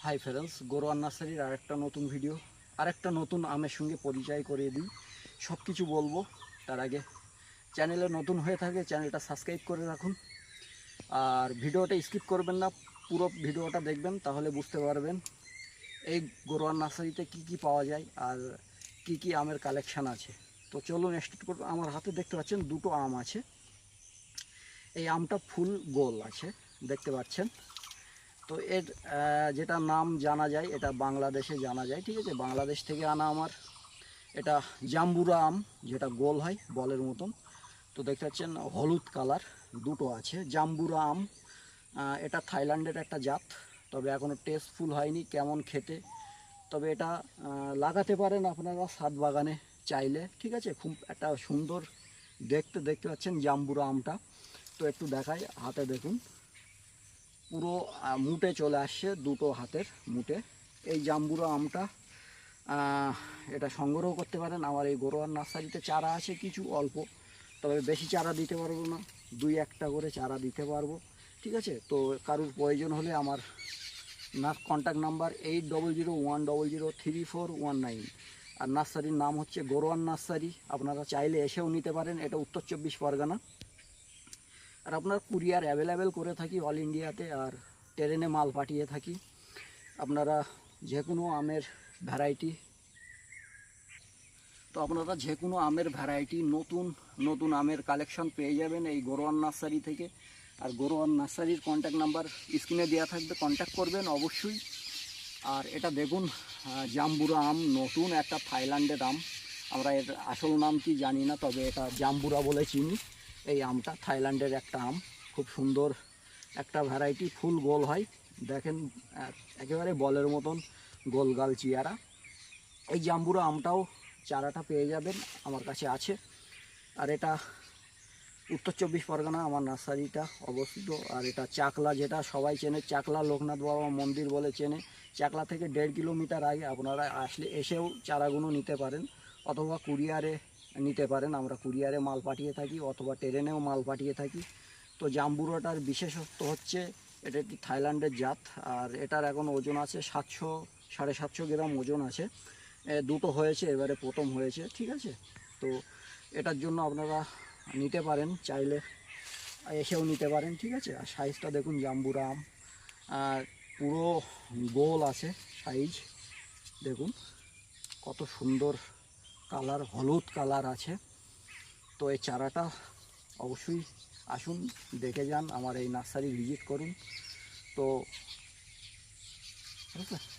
Hi friends, গরোয়ান নার্সারির আরেকটা নতুন ভিডিও, আরেকটা নতুন আমের সঙ্গে পরিচয় করিয়ে দিই। সব কিছু বলবো তার আগে চ্যানেলে নতুন হয়ে থাকে চ্যানেলটা সাবস্ক্রাইব করে রাখুন, আর ভিডিওটা স্কিপ করবেন না, পুরো ভিডিওটা দেখবেন, তাহলে বুঝতে পারবেন এই গরোয়ান নার্সারিতে কি কি পাওয়া যায় আর কি কি আমের কালেকশান আছে। তো চলুন স্টার্ট করব। আমার হাতে দেখতে পাচ্ছেন দুটো আম আছে। এই আমটা ফুল গোল আছে, দেখতে পাচ্ছেন। তো এর যেটা নাম জানা যায়, এটা বাংলাদেশে জানা যায়, ঠিক আছে, বাংলাদেশ থেকে আনা আমার। এটা জাম্বুরা আম, যেটা গোল হয় বলের মতন। তো দেখতে পাচ্ছেন হলুদ কালার দুটো আছে জাম্বুরা আম। এটা থাইল্যান্ডের একটা জাত, তবে এখনও টেস্টফুল হয়নি কেমন খেতে। তবে এটা লাগাতে পারেন আপনারা ছাদ বাগানে চাইলে, ঠিক আছে। খুব একটা সুন্দর দেখতে পাচ্ছেন জাম্বুরা আমটা। তো একটু দেখাই, হাতে দেখুন পুরো মুটে চলে আসছে, দুটো হাতের মুটে। এই জাম্বুরা আমটা এটা সংগ্রহ করতে পারেন আমার এই গরোয়ান নার্সারিতে। চারা আছে কিছু অল্প, তবে বেশি চারা দিতে পারবো না, 2-1টা করে চারা দিতে পারবো, ঠিক আছে। তো কারুর প্রয়োজন হলে আমার কন্ট্যাক্ট নাম্বার 8001003419, আর নার্সারির নাম হচ্ছে গরোয়ান নার্সারি। আপনারা চাইলে এসেও নিতে পারেন, এটা উত্তর 24 পরগনা। আর আপনার কুরিয়ার অ্যাভেলেবেল করে থাকি অল ইন্ডিয়াতে, আর ট্রেনে মাল পাঠিয়ে থাকি। আপনারা যে কোনো আমের ভ্যারাইটি নতুন নতুন আমের কালেকশন পেয়ে যাবেন এই গরোয়ান নার্সারি থেকে। আর গরোয়ান নার্সারির কন্ট্যাক্ট নাম্বার স্ক্রিনে দেওয়া থাকবে, কন্ট্যাক্ট করবেন অবশ্যই। আর এটা দেখুন জাম্বুরা আম, নতুন একটা থাইল্যান্ডের আম। আমরা এর আসল নাম কি জানি না, তবে এটা জাম্বুরা বলে চিনি। এই আমটা থাইল্যান্ডের একটা আম, খুব সুন্দর একটা ভ্যারাইটি, ফুল গোল হয়, দেখেন একেবারে বলের মতন গোলগাল চেয়ারা। এই জাম্বুরা আমটাও চারাটা পেয়ে যাবেন, আমার কাছে আছে। আর এটা উত্তর 24 পরগনা আমার নার্সারিটা অবস্থিত। আর এটা চাকলা, যেটা সবাই চেনে, চাকলা লোকনাথ বাবা মন্দির বলে চেনে। চাকলা থেকে 1.5 কিলোমিটার আগে আপনারা এসেও চারাগুলো নিতে পারেন, অথবা কুরিয়ারে নিতে পারেন। আমরা কুরিয়ারে মাল পাঠিয়ে থাকি, অথবা ট্রেনেও মাল পাঠিয়ে থাকি। তো জাম্বুরাটার বিশেষত্ব হচ্ছে এটা একটি থাইল্যান্ডের জাত, আর এটার এখন ওজন আছে 700-750 গ্রাম ওজন আছে। দুটো হয়েছে, এবারে প্রথম হয়েছে, ঠিক আছে। তো এটার জন্য আপনারা নিতে পারেন, চাইলে এসেও নিতে পারেন, ঠিক আছে। আর সাইজটা দেখুন, জাম্বুরা আম পুরো গোল আছে সাইজ, দেখুন কত সুন্দর কালার, হলুদ কালার আছে। তো এই চারাটা অবশ্যই আসুন, দেখে যান, আমার এই নার্সারি ভিজিট করুন। তো ঠিক আছে।